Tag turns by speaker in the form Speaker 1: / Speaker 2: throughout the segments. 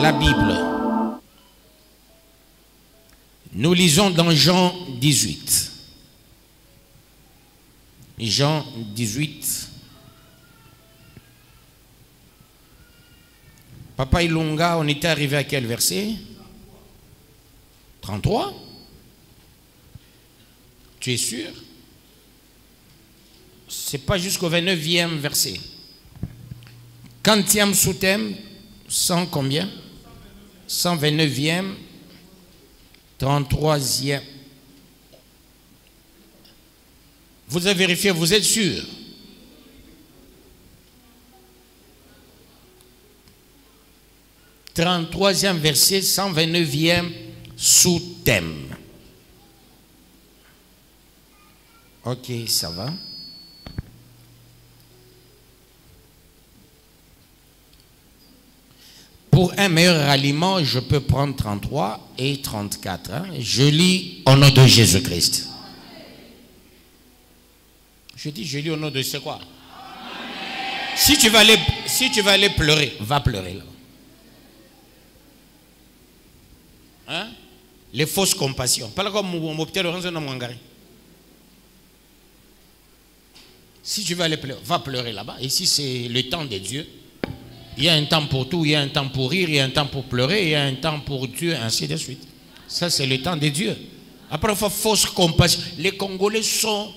Speaker 1: la Bible. Nous lisons dans Jean 18. Jean 18. Papa Ilunga, on était arrivé à quel verset? 33? Tu es sûr? C'est pas jusqu'au 29e verset. Quantième sous-thème? 100 combien? 129e, 33e. Vous avez vérifié, vous êtes sûr? « 33e verset, 129e sous-thème. » Ok, ça va. Pour un meilleur aliment, je peux prendre 33 et 34. Hein. Je lis au nom de Jésus-Christ. Je dis, je lis au nom de c'est quoi? Si tu vas aller pleurer, va pleurer là. Hein? Les fausses compassions. Pas comme si tu vas aller pleurer, va pleurer là-bas. Et si c'est le temps de Dieu, il y a un temps pour tout, il y a un temps pour rire, il y a un temps pour pleurer, il y a un temps pour Dieu, ainsi de suite. Ça, c'est le temps de Dieu. Après, il faut fausse compassion. Les Congolais sont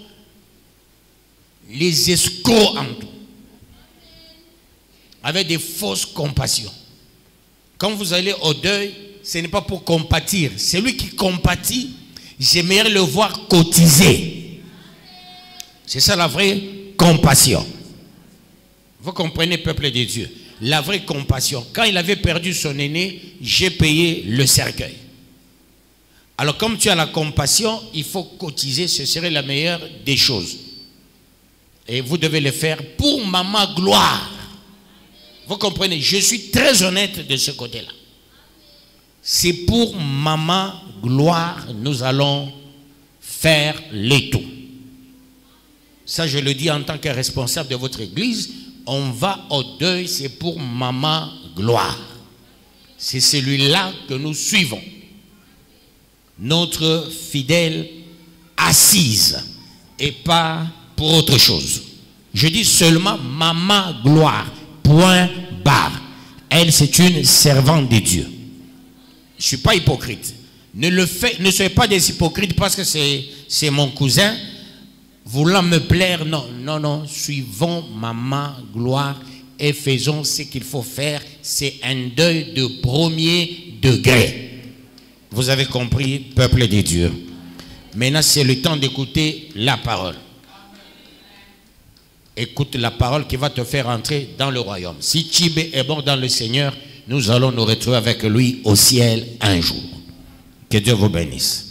Speaker 1: les escrocs en tout. Avec des fausses compassions. Quand vous allez au deuil, ce n'est pas pour compatir. Celui qui compatit, j'aimerais le voir cotiser. C'est ça la vraie compassion. Vous comprenez, peuple de Dieu? La vraie compassion. Quand il avait perdu son aîné, j'ai payé le cercueil. Alors comme tu as la compassion, il faut cotiser, ce serait la meilleure des choses. Et vous devez le faire pour Maman Gloire. Vous comprenez? Je suis très honnête de ce côté-là. C'est pour Maman Gloire, nous allons faire les tout. Ça, je le dis en tant que responsable de votre église. On va au deuil, c'est pour Maman Gloire. C'est celui-là que nous suivons. Notre fidèle assise et pas pour autre chose. Je dis seulement Maman Gloire. Point barre. Elle, c'est une servante de Dieu. Je ne suis pas hypocrite. Ne soyez pas des hypocrites parce que c'est mon cousin. Voulant me plaire, non, non, non. Suivons Maman Gloire et faisons ce qu'il faut faire. C'est un deuil de premier degré. Vous avez compris, peuple de Dieu. Maintenant, c'est le temps d'écouter la parole. Écoute la parole qui va te faire entrer dans le royaume. Si Tchibé est bon dans le Seigneur, nous allons nous retrouver avec lui au ciel un jour. Que Dieu vous bénisse.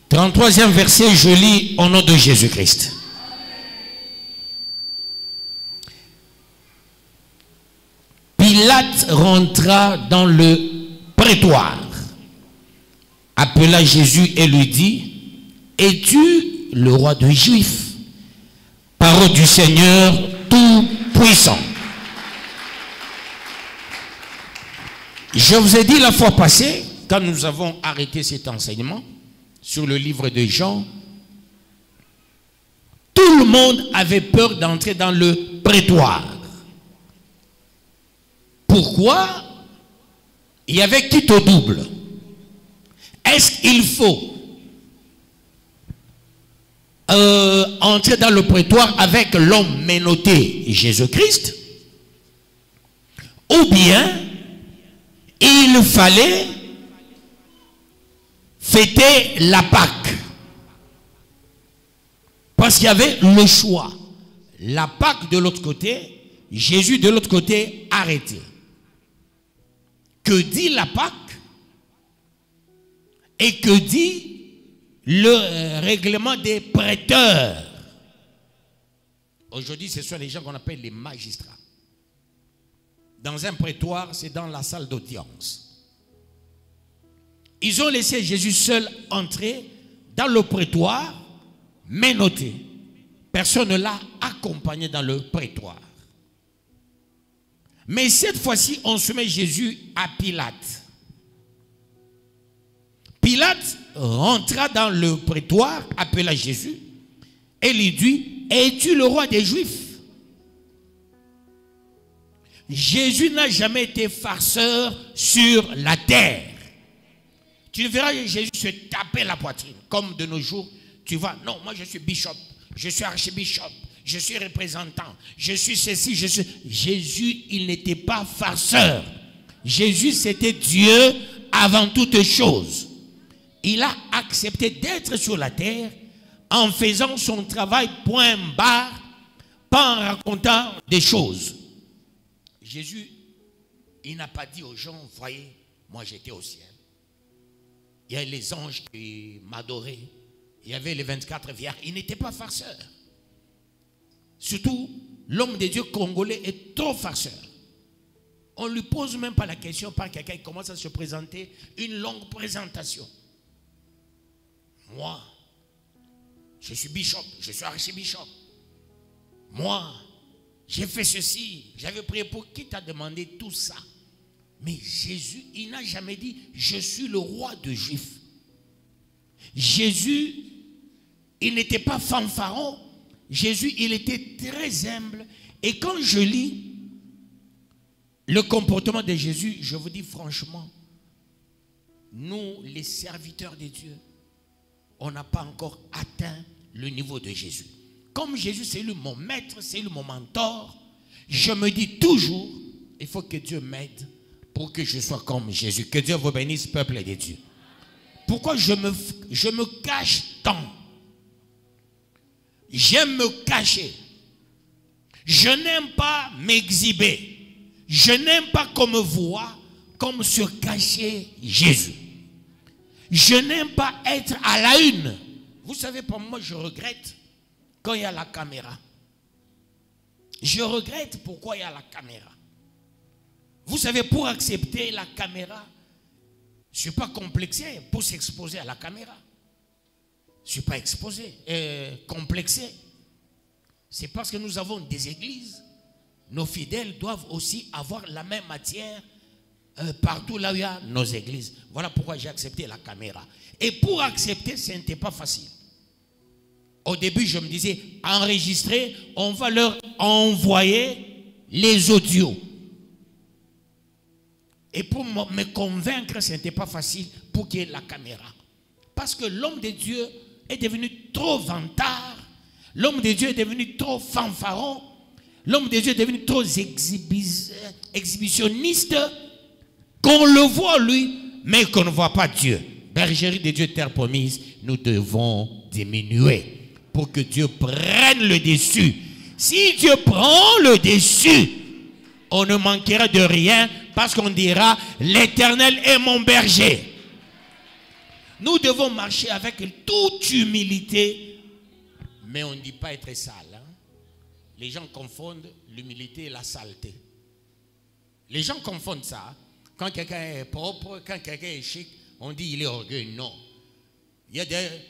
Speaker 1: 33e verset, je lis au nom de Jésus-Christ. Pilate rentra dans le prétoire, appela Jésus et lui dit, es-tu le roi des Juifs? Parole du Seigneur Tout-Puissant. Je vous ai dit la fois passée, quand nous avons arrêté cet enseignement, sur le livre de Jean, tout le monde avait peur d'entrer dans le prétoire. Pourquoi? Il y avait quitte au double. Est-ce qu'il faut entrer dans le prétoire avec l'homme menotté Jésus-Christ, ou bien il fallait fêter la Pâque? Parce qu'il y avait le choix. La Pâque de l'autre côté, Jésus de l'autre côté, arrêté. Que dit la Pâque? Et que dit le règlement des prêteurs? Aujourd'hui, ce sont les gens qu'on appelle les magistrats. Dans un prétoire, c'est dans la salle d'audience. Ils ont laissé Jésus seul entrer dans le prétoire, menotté. Personne ne l'a accompagné dans le prétoire. Mais cette fois-ci, on soumet Jésus à Pilate. Pilate rentra dans le prétoire, appela Jésus, et lui dit, es-tu le roi des Juifs? Jésus n'a jamais été farceur sur la terre. Tu ne verras Jésus se taper la poitrine, comme de nos jours, tu vois, non, moi je suis bishop, je suis archibishop, je suis représentant, je suis ceci, je suis... Jésus, il n'était pas farceur. Jésus, c'était Dieu avant toute chose. Il a accepté d'être sur la terre en faisant son travail point barre, pas en racontant des choses. Jésus, il n'a pas dit aux gens, voyez, moi j'étais au ciel. Il y a les anges qui m'adoraient. Il y avait les 24 vierges. Il n'était pas farceur. Surtout, l'homme de Dieu congolais est trop farceur. On ne lui pose même pas la question par quelqu'un qui commence à se présenter une longue présentation. Moi, je suis bishop, je suis archibishop. Moi, j'ai fait ceci, j'avais prié pour... Qui t'a demandé tout ça? Mais Jésus, il n'a jamais dit, je suis le roi des Juifs. Jésus, il n'était pas fanfaron. Jésus, il était très humble. Et quand je lis le comportement de Jésus, je vous dis franchement, nous, les serviteurs de Dieu, on n'a pas encore atteint le niveau de Jésus. Comme Jésus, c'est lui mon maître, c'est lui mon mentor, je me dis toujours, il faut que Dieu m'aide pour que je sois comme Jésus. Que Dieu vous bénisse, peuple de Dieu. Pourquoi je me cache tant? J'aime me cacher. Je n'aime pas m'exhiber. Je n'aime pas qu'on me voie comme se cacher Jésus. Je n'aime pas être à la une. Vous savez, pour moi, je regrette quand il y a la caméra. Je regrette pourquoi il y a la caméra. Vous savez, pour accepter la caméra, je ne suis pas complexé pour s'exposer à la caméra. Je ne suis pas complexé. C'est parce que nous avons des églises. Nos fidèles doivent aussi avoir la même matière partout là où il y a nos églises. Voilà pourquoi j'ai accepté la caméra. Et pour accepter, ce n'était pas facile. Au début, je me disais, enregistrer, on va leur envoyer les audios. Et pour me convaincre, ce n'était pas facile pour qu'il y ait la caméra. Parce que l'homme de Dieu est devenu trop vantard. L'homme de Dieu est devenu trop fanfaron. L'homme de Dieu est devenu trop exhibitionniste. Qu'on le voit lui, mais qu'on ne voit pas Dieu. Bergerie de Dieu, terre promise, nous devons diminuer pour que Dieu prenne le dessus. Si Dieu prend le dessus, on ne manquera de rien parce qu'on dira, l'Éternel est mon berger. Nous devons marcher avec toute humilité, mais on ne dit pas être sale. Hein? Les gens confondent l'humilité et la saleté. Les gens confondent ça. Quand quelqu'un est propre, quand quelqu'un est chic, on dit il est orgueilleux. Non.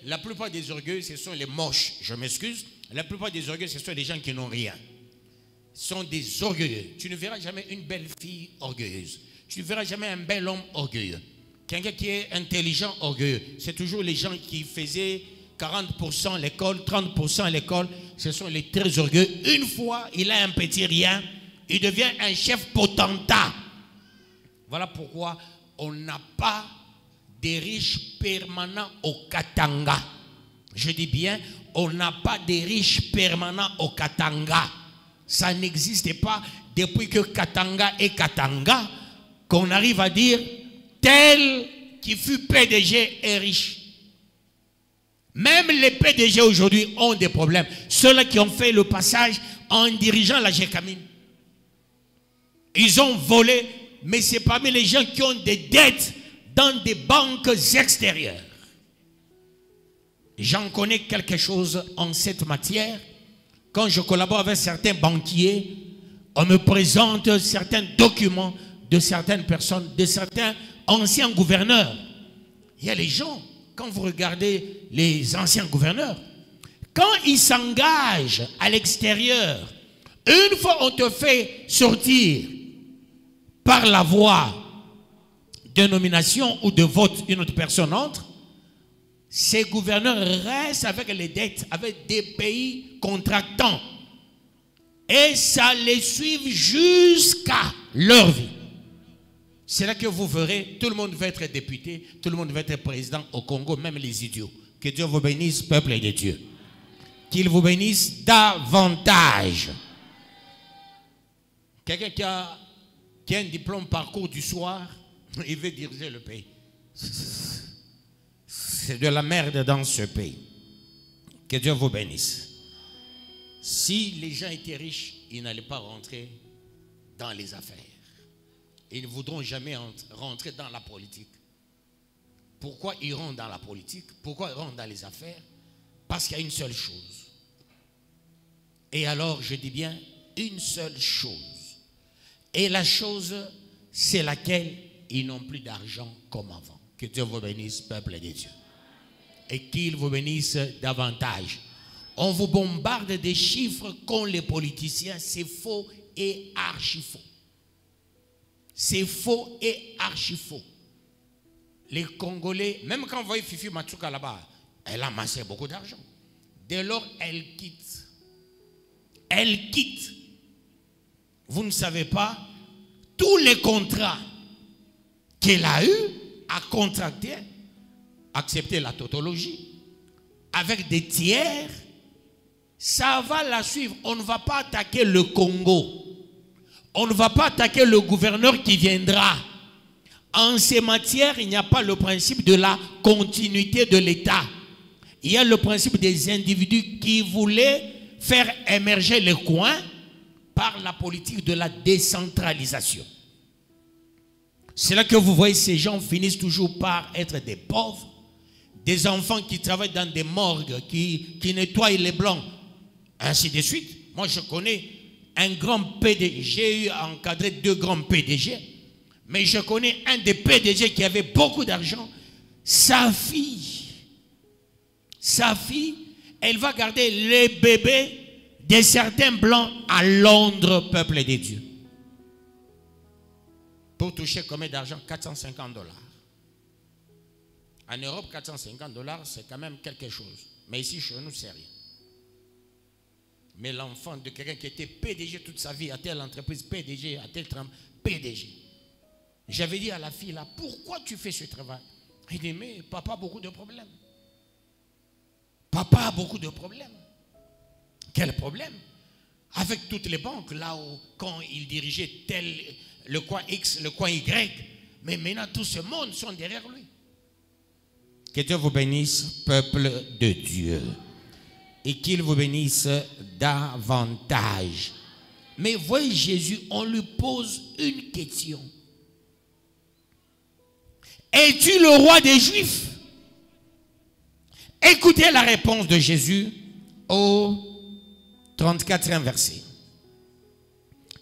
Speaker 1: La plupart des orgueils, ce sont les moches. Je m'excuse. La plupart des orgueils, ce sont des gens qui n'ont rien. Ce sont des orgueilleux. Tu ne verras jamais une belle fille orgueilleuse. Tu ne verras jamais un bel homme orgueilleux. Quelqu'un qui est intelligent, orgueilleux. C'est toujours les gens qui faisaient 40% à l'école, 30% à l'école. Ce sont les très orgueilleux. Une fois, il a un petit rien, il devient un chef potentat. Voilà pourquoi on n'a pas des riches permanents au Katanga. Je dis bien, on n'a pas des riches permanents au Katanga. Ça n'existe pas depuis que Katanga est Katanga, qu'on arrive à dire tel qui fut PDG est riche. Même les PDG aujourd'hui ont des problèmes. Ceux-là qui ont fait le passage en dirigeant la GECAMIN. Ils ont volé, mais c'est parmi les gens qui ont des dettes dans des banques extérieures. J'en connais quelque chose en cette matière. Quand je collabore avec certains banquiers, on me présente certains documents de certaines personnes, de certains anciens gouverneurs. Il y a les gens, quand vous regardez les anciens gouverneurs, quand ils s'engagent à l'extérieur, une fois on te fait sortir, par la voie de nomination ou de vote, une autre personne entre, ces gouverneurs restent avec les dettes, avec des pays contractants. Et ça les suit jusqu'à leur vie. C'est là que vous verrez, tout le monde va être député, tout le monde va être président au Congo, même les idiots. Que Dieu vous bénisse, peuple de Dieu. Qu'il vous bénisse davantage. Quelqu'un qui a un diplôme parcours du soir, il veut diriger le pays. C'est de la merde dans ce pays. Que Dieu vous bénisse. Si les gens étaient riches, ils n'allaient pas rentrer dans les affaires. Ils ne voudront jamais rentrer dans la politique. Pourquoi ils rentrent dans la politique? Pourquoi ils rentrent dans les affaires? Parce qu'il y a une seule chose. Et alors, je dis bien une seule chose. Et la chose, c'est laquelle ils n'ont plus d'argent comme avant. Que Dieu vous bénisse, peuple de Dieu. Et qu'il vous bénisse davantage. On vous bombarde des chiffres qu'ont les politiciens. C'est faux et archi faux. C'est faux et archi faux. Les Congolais, même quand vous voyez Fifi Matsuka là-bas, elle a amassé beaucoup d'argent. Dès lors, elle quitte. Elle quitte. Vous ne savez pas, tous les contrats qu'elle a eu à contracter, accepter la tautologie, avec des tiers, ça va la suivre. On ne va pas attaquer le Congo. On ne va pas attaquer le gouverneur qui viendra. En ces matières, il n'y a pas le principe de la continuité de l'État. Il y a le principe des individus qui voulaient faire émerger les coins par la politique de la décentralisation. C'est là que vous voyez ces gens finissent toujours par être des pauvres, des enfants qui travaillent dans des morgues, qui nettoient les blancs, ainsi de suite. Moi, je connais un grand PDG, j'ai eu à encadrer 2 grands PDG, mais je connais un des PDG qui avait beaucoup d'argent. Sa fille, elle va garder les bébés de certains blancs à Londres, peuple de Dieu. Pour toucher combien d'argent? 450 $. En Europe, 450 $, c'est quand même quelque chose. Mais ici, chez nous, c'est rien. Mais l'enfant de quelqu'un qui était PDG toute sa vie, à telle entreprise, PDG, à tel tram, PDG. J'avais dit à la fille là, pourquoi tu fais ce travail? Il dit, mais papa a beaucoup de problèmes. Papa a beaucoup de problèmes. Quel problème? Avec toutes les banques, là où, quand il dirigeait le coin X, le coin Y, mais maintenant tout ce monde sont derrière lui. Que Dieu vous bénisse, peuple de Dieu. Et qu'il vous bénisse davantage. Mais voyez Jésus, on lui pose une question. Es-tu le roi des Juifs? Écoutez la réponse de Jésus au 34e verset.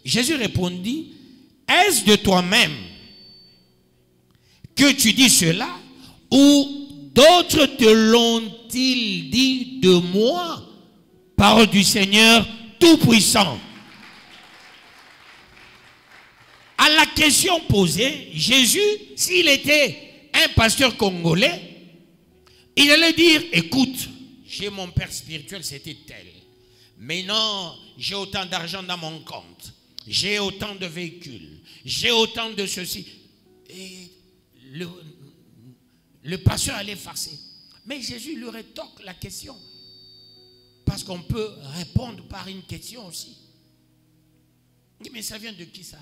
Speaker 1: Jésus répondit, est-ce de toi-même que tu dis cela, ou d'autres te l'ont-ils dit de moi? Parole du Seigneur Tout-Puissant. À la question posée, Jésus, s'il était un pasteur congolais, il allait dire, écoute, chez mon père spirituel, c'était tel. Maintenant, j'ai autant d'argent dans mon compte. J'ai autant de véhicules. J'ai autant de ceci. Et le pasteur allait farcer. Mais Jésus lui rétorque la question. Parce qu'on peut répondre par une question aussi. Il dit, mais ça vient de qui ça?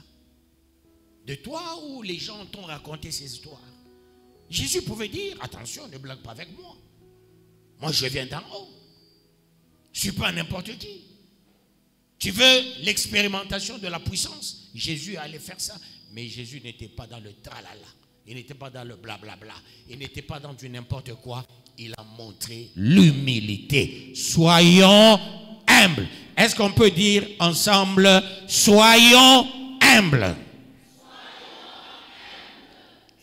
Speaker 1: De toi ou les gens t'ont raconté ces histoires? Jésus pouvait dire, attention, ne blague pas avec moi. Moi, je viens d'en haut. Je ne suis pas n'importe qui. Tu veux l'expérimentation de la puissance? Jésus allait faire ça. Mais Jésus n'était pas dans le tralala. Il n'était pas dans le blablabla. Il n'était pas dans du n'importe quoi. Il a montré l'humilité. Soyons humbles. Est-ce qu'on peut dire ensemble, soyons humbles?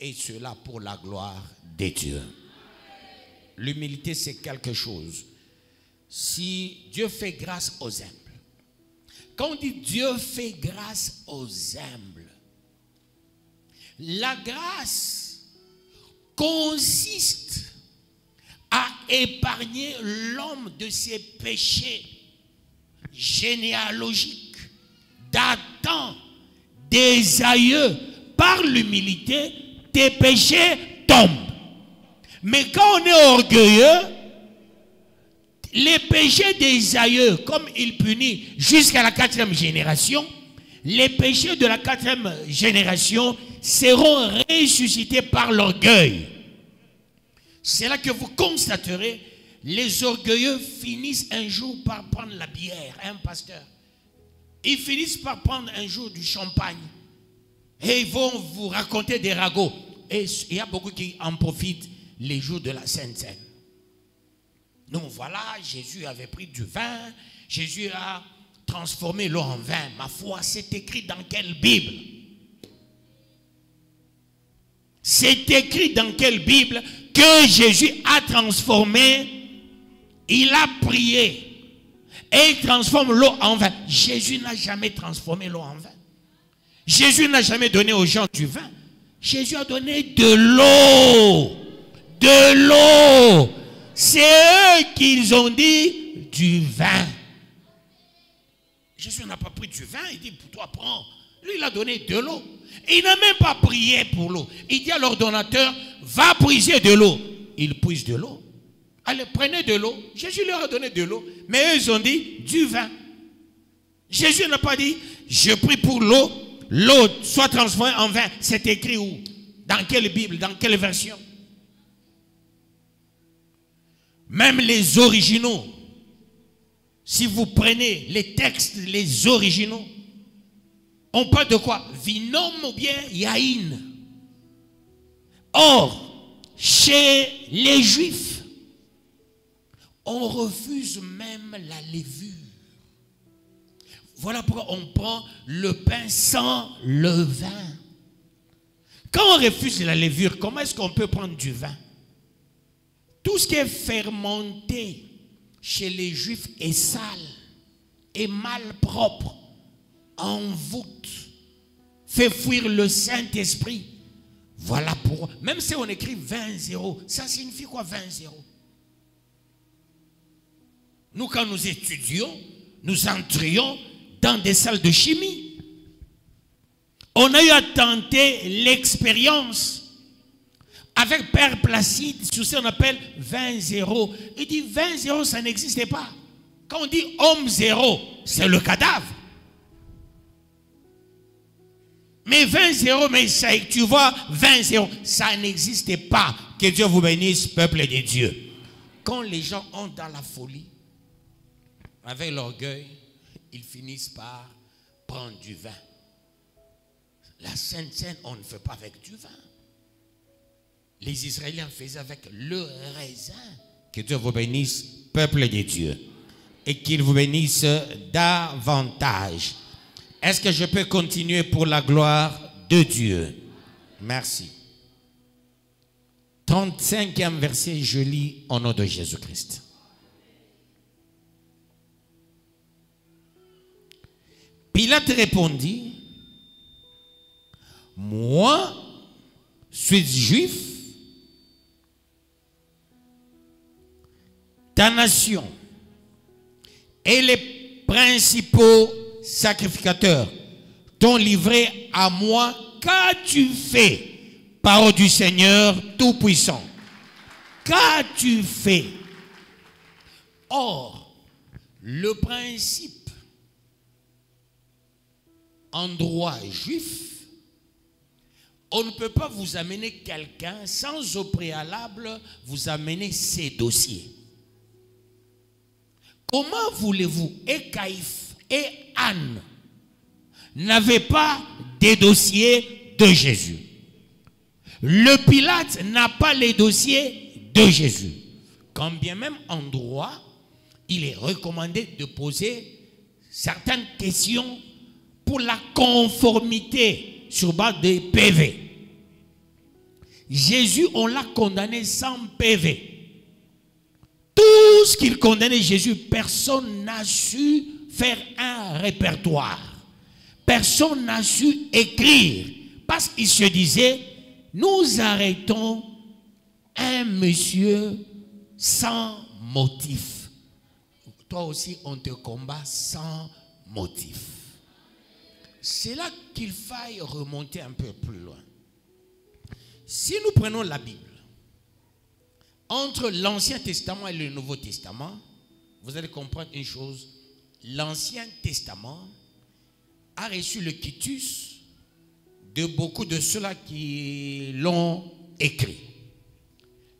Speaker 1: Et cela pour la gloire de Dieu. L'humilité, c'est quelque chose. Si Dieu fait grâce aux humbles, quand on dit Dieu fait grâce aux humbles, La grâce consiste à épargner l'homme de ses péchés généalogiques, datant des aïeux. Par l'humilité, tes péchés tombent. Mais quand on est orgueilleux, les péchés des aïeux, comme il punit jusqu'à la 4e génération, les péchés de la 4e génération seront ressuscités par l'orgueil. C'est là que vous constaterez, les orgueilleux finissent un jour par prendre la bière, un pasteur. Ils finissent par prendre un jour du champagne. Et ils vont vous raconter des ragots. Et il y a beaucoup qui en profitent les jours de la Sainte Seine. Donc voilà, Jésus avait pris du vin. Jésus a transformé l'eau en vin. Ma foi, c'est écrit dans quelle Bible? C'est écrit dans quelle Bible que Jésus a transformé? Il a prié et il transforme l'eau en vin. Jésus n'a jamais transformé l'eau en vin. Jésus n'a jamais donné aux gens du vin. Jésus a donné de l'eau. De l'eau. C'est eux qui ont dit du vin. Jésus n'a pas pris du vin. Il dit, pour toi, prends. Lui, il a donné de l'eau. Il n'a même pas prié pour l'eau. Il dit à l'ordonnateur, va puiser de l'eau. Il puise de l'eau. Allez, prenez de l'eau. Jésus leur a donné de l'eau. Mais eux, ils ont dit du vin. Jésus n'a pas dit, je prie pour l'eau. L'eau soit transformée en vin. C'est écrit où? Dans quelle Bible? Dans quelle version? Même les originaux, si vous prenez les textes, les originaux, on parle de quoi? Vinum ou bien yaïn. Or, chez les Juifs, on refuse même la levure. Voilà pourquoi on prend le pain sans le vin. Quand on refuse la levure, comment est-ce qu'on peut prendre du vin? Tout ce qui est fermenté chez les Juifs est sale et mal propre, envoûte, fait fuir le Saint-Esprit. Voilà pourquoi, même si on écrit 20-0, ça signifie quoi 20-0? Nous, quand nous étudions, nous entrions dans des salles de chimie. On a eu à tenter l'expérience avec Père Placide sur ce qu'on appelle 20-0. Il dit 20-0, ça n'existait pas. Quand on dit homme zéro, c'est le cadavre. Mais 20-0, mais ça, tu vois, 20-0, ça n'existait pas. Que Dieu vous bénisse, peuple de Dieu. Quand les gens ont dans la folie, avec l'orgueil, ils finissent par prendre du vin. La Sainte Seine, on ne fait pas avec du vin. Les Israéliens faisaient avec le raisin. Que Dieu vous bénisse, peuple de Dieu. Et qu'il vous bénisse davantage. Est-ce que je peux continuer pour la gloire de Dieu? Merci. 35e verset, je lis au nom de Jésus-Christ. Pilate répondit, moi, suis juif, ta nation et les principaux sacrificateurs t'ont livré à moi. Qu'as-tu fait, parole du Seigneur Tout-Puissant? Qu'as-tu fait? Or, le principe en droit juif, on ne peut pas vous amener quelqu'un sans au préalable vous amener ses dossiers. Comment voulez-vous, et Caïphe et Anne n'avaient pas des dossiers de Jésus? Le Pilate n'a pas les dossiers de Jésus. Quand bien même en droit, il est recommandé de poser certaines questions pour la conformité sur base des PV. Jésus, on l'a condamné sans PV. Tout ce qu'il condamnait Jésus, personne n'a su faire un répertoire. Personne n'a su écrire Parce qu'il se disait, nous arrêtons un monsieur sans motif. Toi aussi, on te combat sans motif. C'est là qu'il faille remonter un peu plus loin. Si nous prenons la Bible, entre l'Ancien Testament et le Nouveau Testament, vous allez comprendre une chose. L'Ancien Testament a reçu le quitus de beaucoup de ceux-là qui l'ont écrit.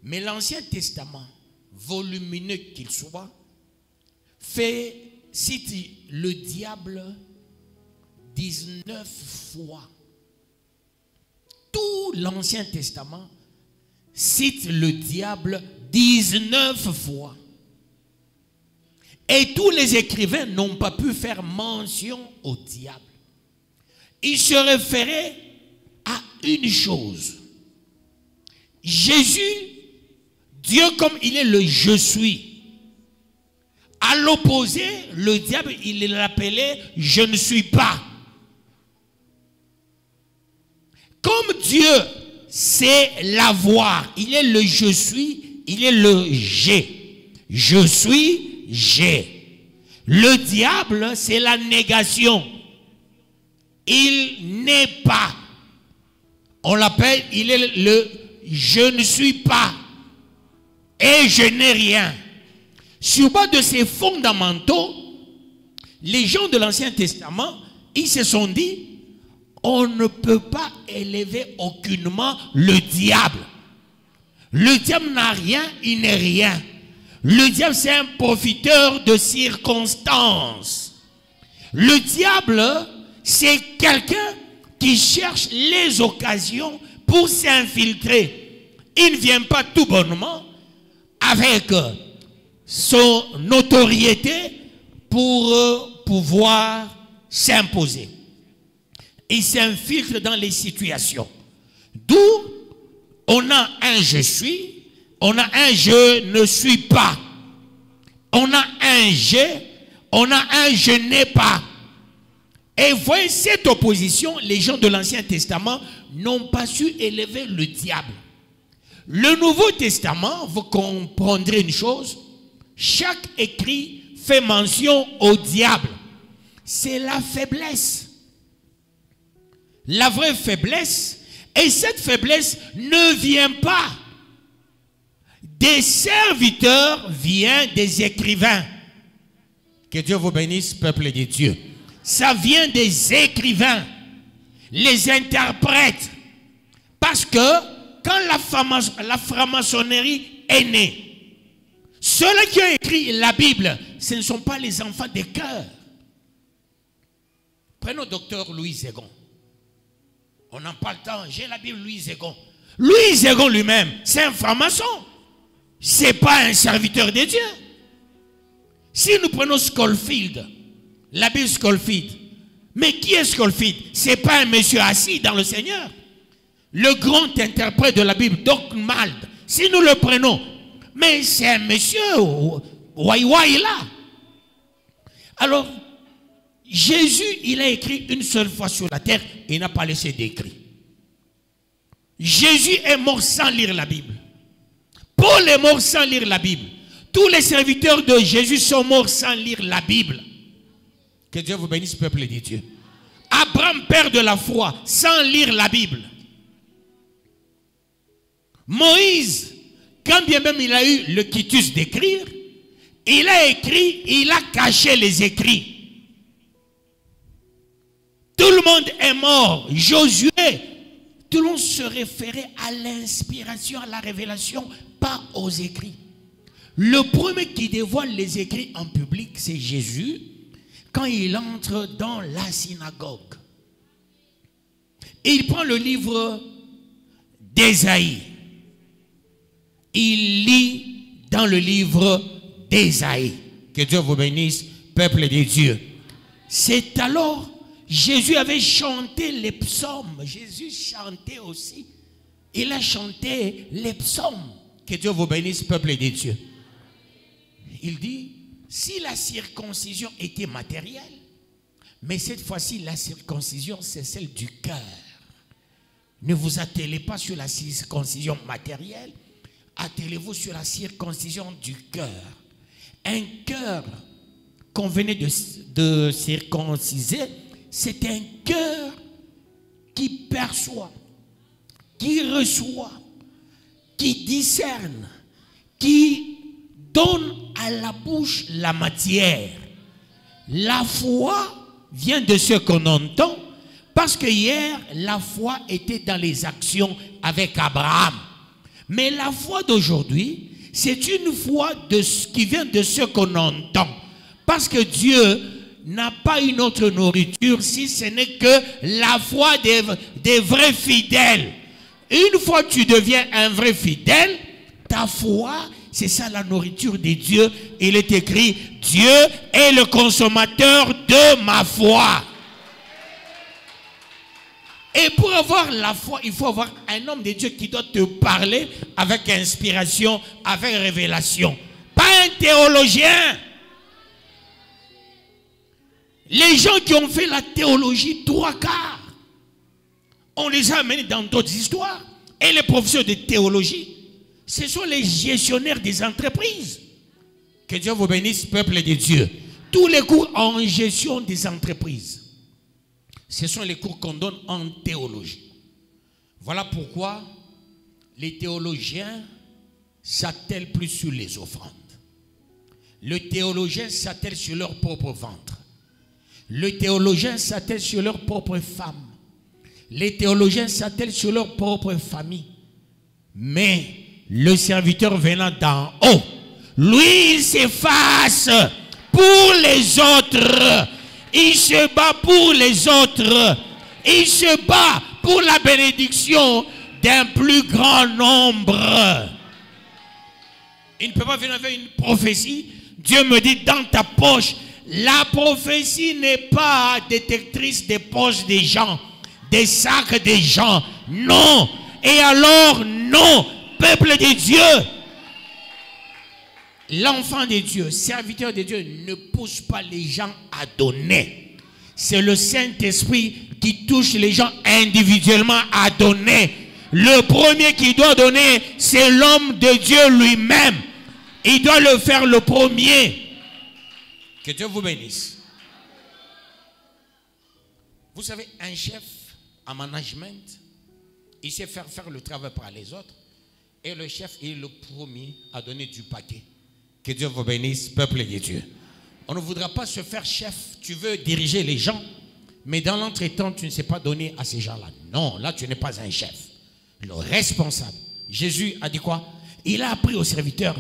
Speaker 1: Mais l'Ancien Testament, volumineux qu'il soit, cite le diable 19 fois. Tout l'Ancien Testament cite le diable 19 fois. Et tous les écrivains n'ont pas pu faire mention au diable. Ils se référaient à une chose. Jésus, Dieu comme il est le je suis. À l'opposé, le diable, il l'appelait je ne suis pas. Comme Dieu sait l'avoir, il est le je suis, il est le j'ai. Je suis, j'ai. Le diable, c'est la négation. Il n'est pas. On l'appelle, il est le je ne suis pas. Et je n'ai rien. Sur base de ces fondamentaux, les gens de l'Ancien Testament, ils se sont dit, on ne peut pas élever aucunement le diable. Le diable n'a rien, il n'est rien. Le diable, c'est un profiteur de circonstances. Le diable, c'est quelqu'un qui cherche les occasions pour s'infiltrer. Il ne vient pas tout bonnement avec son notoriété pour pouvoir s'imposer. Il s'infiltre dans les situations. D'où on a un je suis, on a un je ne suis pas. On a un j'ai, on a un je n'ai pas. Et voyez cette opposition, les gens de l'Ancien Testament n'ont pas su élever le diable. Le Nouveau Testament, vous comprendrez une chose, chaque écrit fait mention au diable. C'est la faiblesse. La vraie faiblesse, et cette faiblesse ne vient pas des serviteurs, vient des écrivains. Que Dieu vous bénisse, peuple de Dieu. Ça vient des écrivains, les interprètes. Parce que quand la franc-maçonnerie est née, ceux-là qui ont écrit la Bible, ce ne sont pas les enfants des cœurs. Prenons docteur Louis Zégon. On n'a pas le temps. J'ai la Bible Louis Zégon. Louis Zégon lui-même, c'est un franc-maçon. Ce n'est pas un serviteur de Dieu. Si nous prenons Scofield, la Bible Scofield, mais qui est Scofield? Ce n'est pas un monsieur assis dans le Seigneur. Le grand interprète de la Bible, Doc Mald, si nous le prenons, mais c'est un monsieur ouai là. Alors, Jésus, il a écrit une seule fois sur la terre et il n'a pas laissé d'écrit. Jésus est mort sans lire la Bible. Paul est mort sans lire la Bible. Tous les serviteurs de Jésus sont morts sans lire la Bible. Que Dieu vous bénisse, peuple de Dieu. Abraham, père de la foi, sans lire la Bible. Moïse, quand bien même il a eu le quitus d'écrire, il a écrit, il a caché les écrits. Tout le monde est mort. Josué, tout le monde se référait à l'inspiration, à la révélation, pas aux écrits. Le premier qui dévoile les écrits en public, c'est Jésus, quand il entre dans la synagogue. Il prend le livre d'Ésaïe. Il lit dans le livre d'Ésaïe. Que Dieu vous bénisse, peuple de Dieu. C'est alors Jésus avait chanté les psaumes. Jésus chantait aussi. Il a chanté les psaumes. Que Dieu vous bénisse, peuple de Dieu. Il dit, si la circoncision était matérielle, mais cette fois-ci, la circoncision, c'est celle du cœur. Ne vous attelez pas sur la circoncision matérielle, attelez-vous sur la circoncision du cœur. Un cœur qu'on venait de circonciser, c'est un cœur qui perçoit, qui reçoit, qui discerne, qui donne à la bouche la matière. La foi vient de ce qu'on entend, parce que hier, la foi était dans les actions avec Abraham. Mais la foi d'aujourd'hui, c'est une foi qui vient de ce qu'on entend. Parce que Dieu n'a pas une autre nourriture si ce n'est que la foi des vrais fidèles. Une fois que tu deviens un vrai fidèle, ta foi, c'est ça la nourriture de Dieu. Il est écrit, Dieu est le consommateur de ma foi. Et pour avoir la foi, il faut avoir un homme de Dieu qui doit te parler avec inspiration, avec révélation. Pas un théologien. Les gens qui ont fait la théologie, 3/4, on les a amenés dans d'autres histoires. Et les professeurs de théologie, ce sont les gestionnaires des entreprises. Que Dieu vous bénisse, peuple de Dieu. Tous les cours en gestion des entreprises, ce sont les cours qu'on donne en théologie. Voilà pourquoi les théologiens s'attellent plus sur les offrandes. Le théologien s'attelle sur leur propre ventre. Le théologien s'attelle sur leur propre femme. Les théologiens s'attellent sur leur propre famille. Mais le serviteur venant d'en haut, lui, il s'efface pour les autres. Il se bat pour les autres. Il se bat pour la bénédiction d'un plus grand nombre. Il ne peut pas venir avec une prophétie. Dieu me dit dans ta poche. La prophétie n'est pas détectrice des poches des gens, des sacs des gens. Non. Et alors, non. Peuple de Dieu. L'enfant de Dieu, serviteur de Dieu, ne pousse pas les gens à donner. C'est le Saint-Esprit qui touche les gens individuellement à donner. Le premier qui doit donner, c'est l'homme de Dieu lui-même. Il doit le faire le premier. Que Dieu vous bénisse. Vous savez, un chef en management, il sait faire le travail par les autres. Et le chef est le premier à donner du paquet. Que Dieu vous bénisse, peuple de Dieu. On ne voudra pas se faire chef. Tu veux diriger les gens, mais dans l'entretemps, tu ne sais pas donner à ces gens-là. Non, là, tu n'es pas un chef. Le responsable. Jésus a dit quoi? Il a appris aux serviteurs,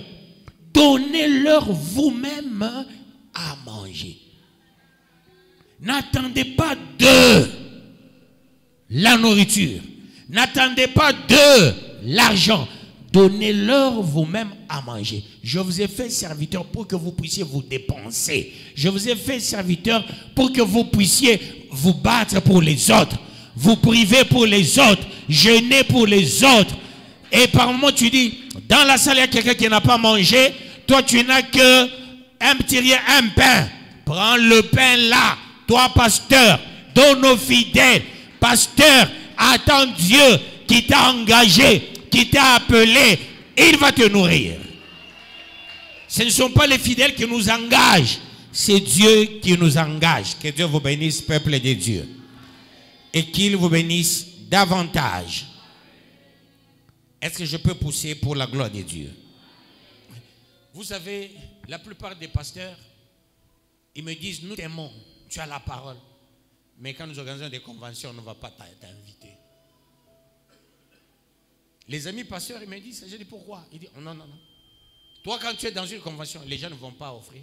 Speaker 1: donnez-leur vous-même à manger. N'attendez pas de la nourriture. N'attendez pas de l'argent. Donnez-leur vous-même à manger. Je vous ai fait serviteur pour que vous puissiez vous dépenser. Je vous ai fait serviteur pour que vous puissiez vous battre pour les autres. Vous priver pour les autres. Jeûner pour les autres. Et par moment tu dis, dans la salle il y a quelqu'un qui n'a pas mangé. Toi tu n'as que un petit rien, un pain. Prends le pain là. Toi pasteur, donne aux fidèles. Pasteur, attends Dieu qui t'a engagé, qui t'a appelé, il va te nourrir. Ce ne sont pas les fidèles qui nous engagent, c'est Dieu qui nous engage. Que Dieu vous bénisse, peuple de Dieu. Et qu'il vous bénisse davantage. Est-ce que je peux pousser pour la gloire de Dieu? Vous savez, la plupart des pasteurs, ils me disent, nous t'aimons, tu as la parole. Mais quand nous organisons des conventions, on ne va pas t'inviter. Les amis pasteurs, ils me disent, je dis pourquoi? Ils disent, non, non, non. Toi, quand tu es dans une convention, les gens ne vont pas offrir.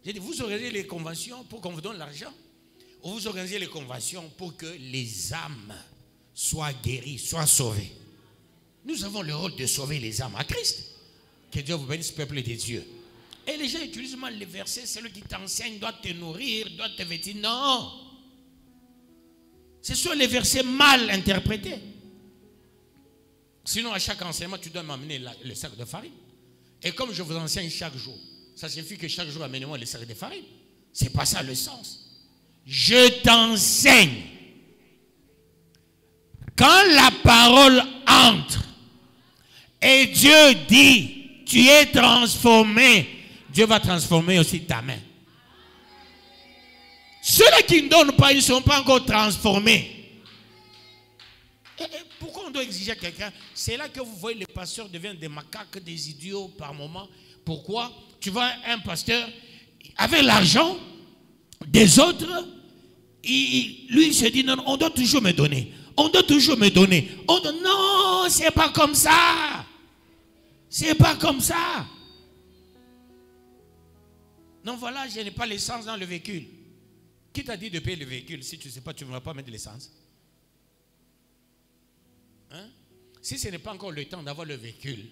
Speaker 1: J'ai dit, vous organisez les conventions pour qu'on vous donne l'argent? Ou vous organisez les conventions pour que les âmes soient guéries, soient sauvées? Nous avons le rôle de sauver les âmes à Christ. Que Dieu vous bénisse, peuple de Dieu. Et les gens utilisent mal les versets. Celui qui t'enseigne doit te nourrir, doit te vêtir. Non. Ce sont les versets mal interprétés. Sinon, à chaque enseignement, tu dois m'amener le sac de farine. Et comme je vous enseigne chaque jour, ça suffit que chaque jour, amenez-moi le sac de farine. Ce n'est pas ça le sens. Je t'enseigne. Quand la parole entre et Dieu dit, tu es transformé, Dieu va transformer aussi ta main. Ceux-là qui ne donnent pas, ils ne sont pas encore transformés. Et pourquoi on doit exiger quelqu'un? C'est là que vous voyez les pasteurs deviennent des macaques, des idiots par moment. Pourquoi? Tu vois un pasteur avec l'argent des autres, lui il se dit non, on doit toujours me donner. On doit toujours me donner. Non, c'est pas comme ça. C'est pas comme ça. Non, voilà, je n'ai pas l'essence dans le véhicule. Qui t'a dit de payer le véhicule? Si tu ne sais pas, tu ne vas pas mettre de l'essence. Hein? Si ce n'est pas encore le temps d'avoir le véhicule,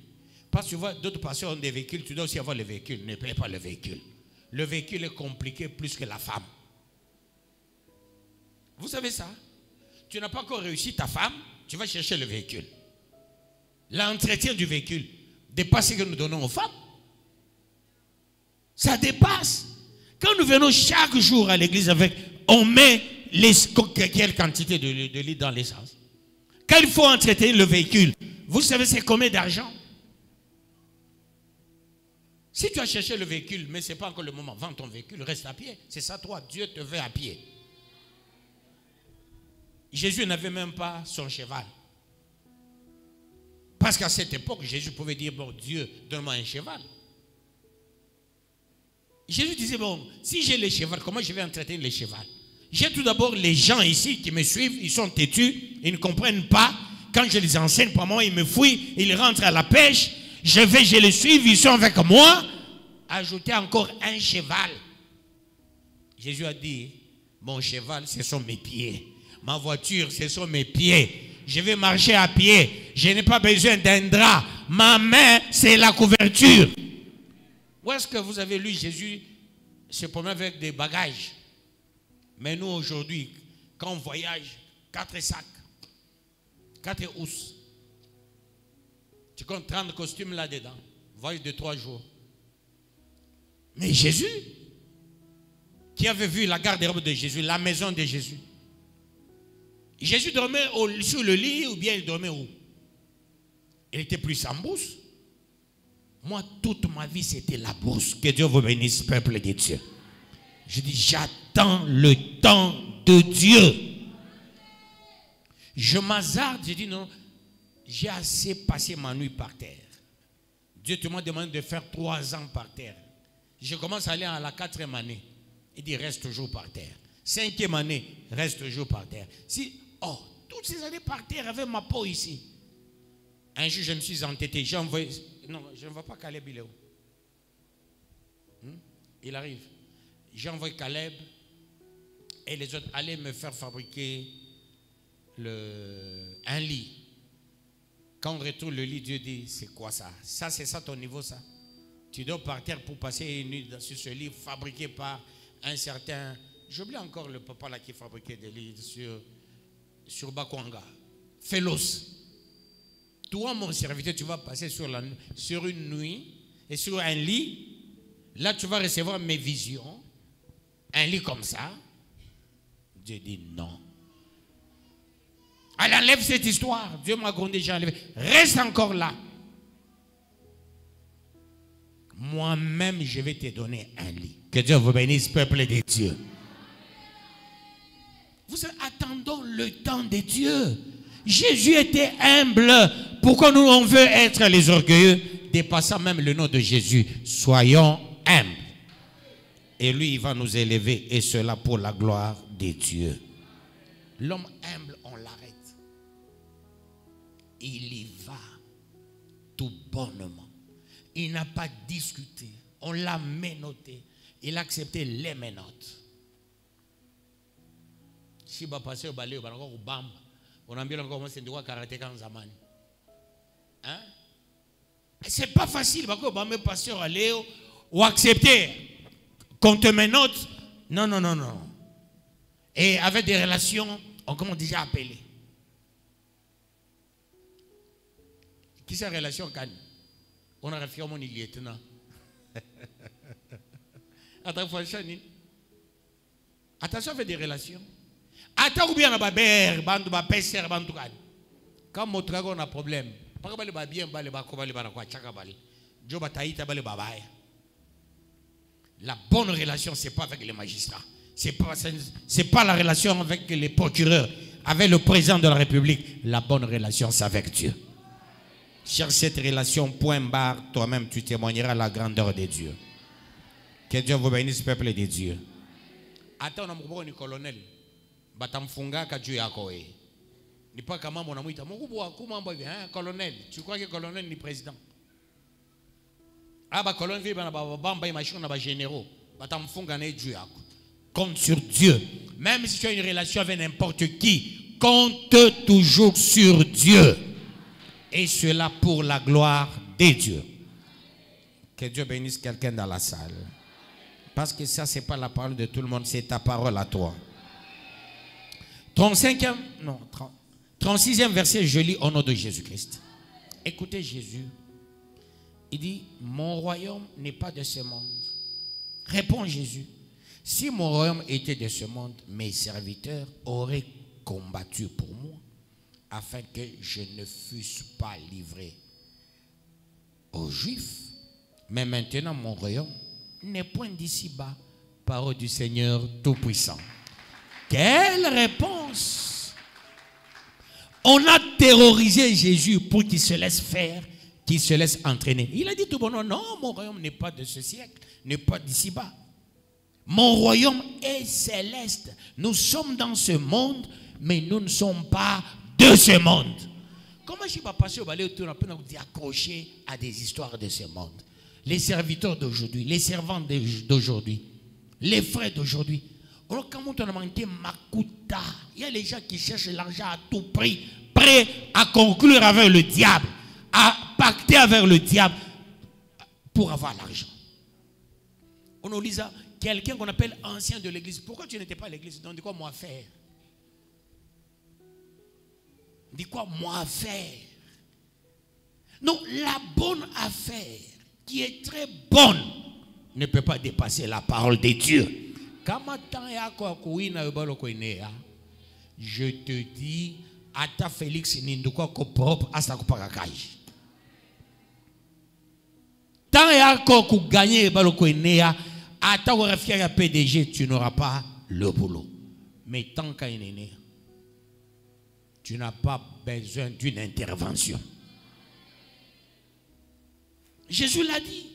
Speaker 1: parce que tu vois, d'autres pasteurs ont des véhicules, tu dois aussi avoir le véhicule. Ne paye pas le véhicule. Le véhicule est compliqué plus que la femme. Vous savez ça? Tu n'as pas encore réussi ta femme, tu vas chercher le véhicule. L'entretien du véhicule dépasse ce que nous donnons aux femmes. Ça dépasse. Quand nous venons chaque jour à l'église avec, on met quelle quantité de litres dans l'essence. Quand il faut entretenir le véhicule, vous savez c'est combien d'argent? Si tu as cherché le véhicule, mais ce n'est pas encore le moment, vends ton véhicule, reste à pied. C'est ça toi, Dieu te veut à pied. Jésus n'avait même pas son cheval. Parce qu'à cette époque, Jésus pouvait dire, bon Dieu, donne-moi un cheval. Jésus disait, bon, si j'ai les chevaux, comment je vais entretenir les chevaux? J'ai tout d'abord les gens ici qui me suivent, ils sont têtus, ils ne comprennent pas. Quand je les enseigne, pour moi, ils me fouillent, ils rentrent à la pêche. Je les suis, ils sont avec moi. Ajoutez encore un cheval. Jésus a dit, mon cheval, ce sont mes pieds. Ma voiture, ce sont mes pieds. Je vais marcher à pied. Je n'ai pas besoin d'un drap. Ma main, c'est la couverture. Où est-ce que vous avez lu Jésus se promener avec des bagages? Mais nous, aujourd'hui, quand on voyage, 4 sacs, 4 housses. Tu comptes 30 costumes là-dedans. Voyage de 3 jours. Mais Jésus, qui avait vu la garde-robe de Jésus, la maison de Jésus. Jésus dormait sur le lit ou bien il dormait où? Il était plus en bourse. Moi, toute ma vie, c'était la bourse. Que Dieu vous bénisse, peuple de Dieu. Je dis, j'attends le temps de Dieu. Je m'hazarde, je dis non, j'ai assez passé ma nuit par terre. Dieu te m'a demandé de faire 3 ans par terre. Je commence à aller à la 4e année. Il dit, reste toujours par terre. 5e année, reste toujours par terre. Toutes ces années par terre avec ma peau ici. Un jour, je me suis entêté. J'ai envoyé. Non, je ne vois pas Caleb, il est où? Il arrive. J'ai envoyé Caleb et les autres allaient me faire fabriquer un lit. Quand on retourne le lit, Dieu dit, c'est quoi ça? Ça, c'est ça ton niveau, ça? Tu dois partir pour passer une nuit sur ce lit fabriqué par un certain... J'oublie encore le papa là qui fabriquait des lits sur Bakwanga. Félos. Toi, mon serviteur, tu vas passer sur une nuit et sur un lit. Là, tu vas recevoir mes visions. Un lit comme ça. Dieu dit non. Elle enlève cette histoire. Dieu m'a grondé, j'ai enlevé. Reste encore là. Moi-même, je vais te donner un lit. Que Dieu vous bénisse, peuple de Dieu. Vous savez, attendons le temps de Dieu. Jésus était humble. Pourquoi nous, on veut être les orgueilleux? Dépassant même le nom de Jésus. Soyons humbles. Et lui, il va nous élever. Et cela pour la gloire de Dieu. L'homme humble, on l'arrête. Il y va tout bonnement. Il n'a pas discuté. On l'a menotté. Il a accepté les menottes. Si va passer au balai, on a bien encore c'est droit karatéka en zaman. Hein? C'est pas facile parce que me pasteur aller ou accepter qu'on te menotte. Non, non, non, non. Et avec des relations, on commence déjà à appeler. Qui c'est la relation quand on a refait mon lieutenant. Attention avec des relations. Attends ou bien la babère, bandu ba pesser, bandu kan. Quand mon travail a un problème, la bonne relation, ce n'est pas avec les magistrats. C'est pas la relation avec les procureurs, avec le président de la République. La bonne relation, c'est avec Dieu. Cherche cette relation, point barre, toi-même, tu témoigneras la grandeur de Dieu. Que Dieu vous bénisse, peuple de Dieu. Attends, on a un colonel. Batamfunga ka Dieu yako e. Ni pas kama mona muita. Mungu akumambo hivi, colonel. Tu crois que colonel ni président? Ah, colonel vient na bamba imachina na ba généraux. Batamfunga na Dieu yako. Compte sur Dieu. Même si tu as une relation avec n'importe qui, compte toujours sur Dieu. Et cela pour la gloire de Dieu. Que Dieu bénisse quelqu'un dans la salle. Parce que ça, ce n'est pas la parole de tout le monde, c'est ta parole à toi. 36e verset, je lis au nom de Jésus-Christ. Écoutez Jésus. Il dit, mon royaume n'est pas de ce monde. Répond Jésus. Si mon royaume était de ce monde, mes serviteurs auraient combattu pour moi, afin que je ne fusse pas livré aux Juifs. Mais maintenant, mon royaume n'est point d'ici-bas. Parole du Seigneur Tout-Puissant. Quelle réponse! On a terrorisé Jésus pour qu'il se laisse faire, qu'il se laisse entraîner. Il a dit tout bon, non, mon royaume n'est pas de ce siècle, n'est pas d'ici-bas. Mon royaume est céleste. Nous sommes dans ce monde, mais nous ne sommes pas de ce monde. Comment je vais passer au balai autour accroché à des histoires de ce monde? Les serviteurs d'aujourd'hui, les servants d'aujourd'hui, les frères d'aujourd'hui. Alors, quand on a manqué Makuta, il y a les gens qui cherchent l'argent à tout prix, prêts à conclure avec le diable, à pacter avec le diable pour avoir l'argent. On nous dit ça, quelqu'un qu'on appelle ancien de l'église. Pourquoi tu n'étais pas à l'église? Donc, dis quoi moi faire? Dis quoi moi faire? Non, la bonne affaire qui est très bonne ne peut pas dépasser la parole de Dieu. Je te dis, à ta Félix Ninduko propre à sa kopakakai. Tant yako ku gagner baloko inea, à ta refier à PDG, tu n'auras pas le boulot. Mais tant qu'à une tu n'as pas besoin d'une intervention. Jésus l'a dit.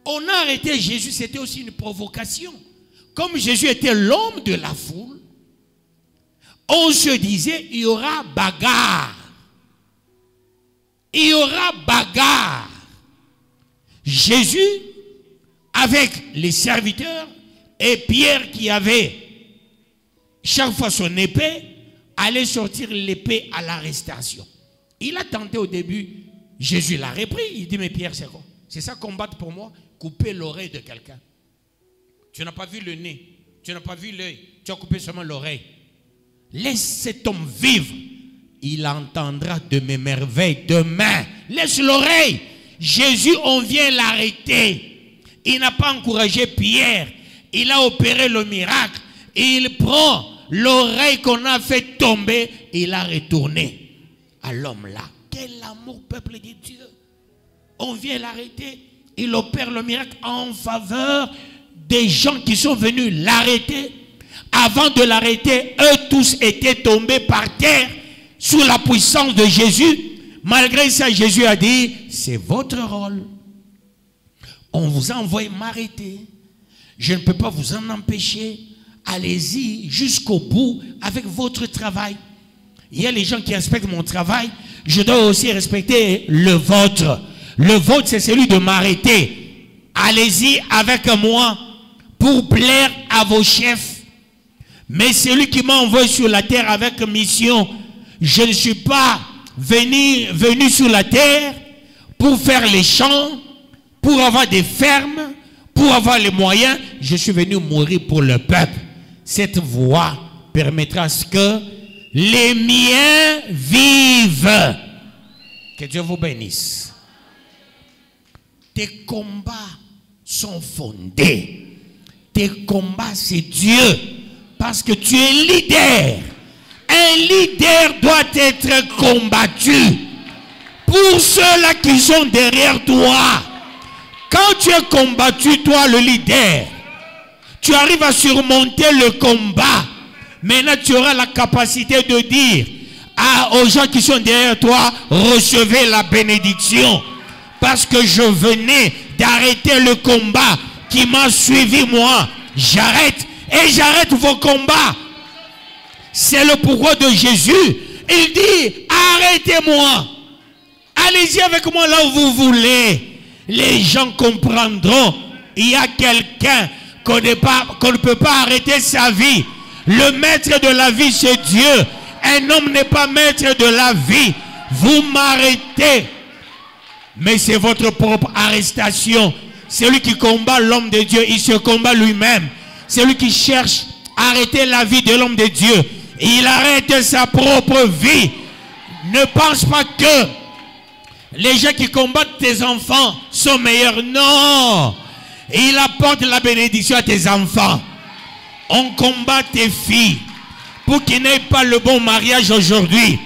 Speaker 1: On a arrêté Jésus, c'était aussi une provocation. Comme Jésus était l'homme de la foule, on se disait, il y aura bagarre. Il y aura bagarre. Jésus, avec les serviteurs, et Pierre qui avait chaque fois son épée, allait sortir l'épée à l'arrestation. Il a tenté au début, Jésus l'a repris, il dit, mais Pierre, c'est quoi? C'est ça combattre pour moi? Couper l'oreille de quelqu'un. Tu n'as pas vu le nez, tu n'as pas vu l'œil, tu as coupé seulement l'oreille. Laisse cet homme vivre, il entendra de mes merveilles demain. Laisse l'oreille. Jésus, on vient l'arrêter. Il n'a pas encouragé Pierre, il a opéré le miracle. Il prend l'oreille qu'on a fait tomber, il a retourné à l'homme là. Quel amour, peuple de Dieu. On vient l'arrêter, il opère le miracle en faveur des gens qui sont venus l'arrêter. Avant de l'arrêter, eux tous étaient tombés par terre sous la puissance de Jésus. Malgré ça, Jésus a dit, c'est votre rôle. On vous a envoyé m'arrêter. Je ne peux pas vous en empêcher. Allez-y jusqu'au bout avec votre travail. Il y a les gens qui respectent mon travail. Je dois aussi respecter le vôtre. Le vôtre, c'est celui de m'arrêter. Allez-y avec moi pour plaire à vos chefs. Mais celui qui m'a envoyé sur la terre avec mission, je ne suis pas venu sur la terre pour faire les champs, pour avoir des fermes, pour avoir les moyens. Je suis venu mourir pour le peuple. Cette voie permettra à ce que les miens vivent. Que Dieu vous bénisse. Tes combats sont fondés. Tes combats, c'est Dieu. Parce que tu es leader. Un leader doit être combattu. Pour ceux-là qui sont derrière toi, quand tu es combattu, toi le leader, tu arrives à surmonter le combat. Maintenant, tu auras la capacité de dire aux gens qui sont derrière toi, recevez la bénédiction. Parce que je venais d'arrêter le combat qui m'a suivi moi. J'arrête et j'arrête vos combats. C'est le pourquoi de Jésus. Il dit, arrêtez-moi. Allez-y avec moi là où vous voulez. Les gens comprendront. Il y a quelqu'un qu'on ne peut pas arrêter sa vie. Le maître de la vie, c'est Dieu. Un homme n'est pas maître de la vie. Vous m'arrêtez. Mais c'est votre propre arrestation. Celui qui combat l'homme de Dieu, il se combat lui-même. Celui qui cherche à arrêter la vie de l'homme de Dieu, il arrête sa propre vie. Ne pense pas que les gens qui combattent tes enfants sont meilleurs. Non. Il apporte la bénédiction à tes enfants. On combat tes filles pour qu'ils n'aient pas le bon mariage aujourd'hui.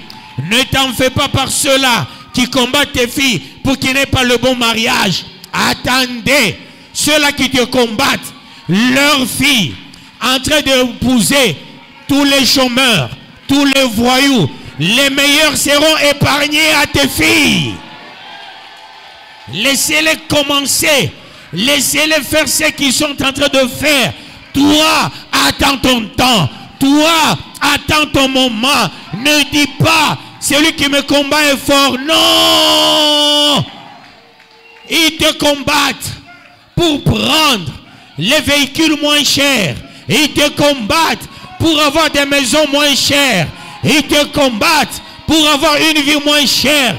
Speaker 1: Ne t'en fais pas par ceux-là qui combattent tes filles pour qu'ils n'aient pas le bon mariage. Attendez, ceux-là qui te combattent, leurs filles, en train d'épouser tous les chômeurs, tous les voyous, les meilleurs seront épargnés à tes filles. Laissez-les commencer. Laissez-les faire ce qu'ils sont en train de faire. Toi, attends ton temps. Toi, attends ton moment. Ne dis pas, celui qui me combat est fort. Non! Ils te combattent pour prendre les véhicules moins chers. Ils te combattent pour avoir des maisons moins chères. Ils te combattent pour avoir une vie moins chère.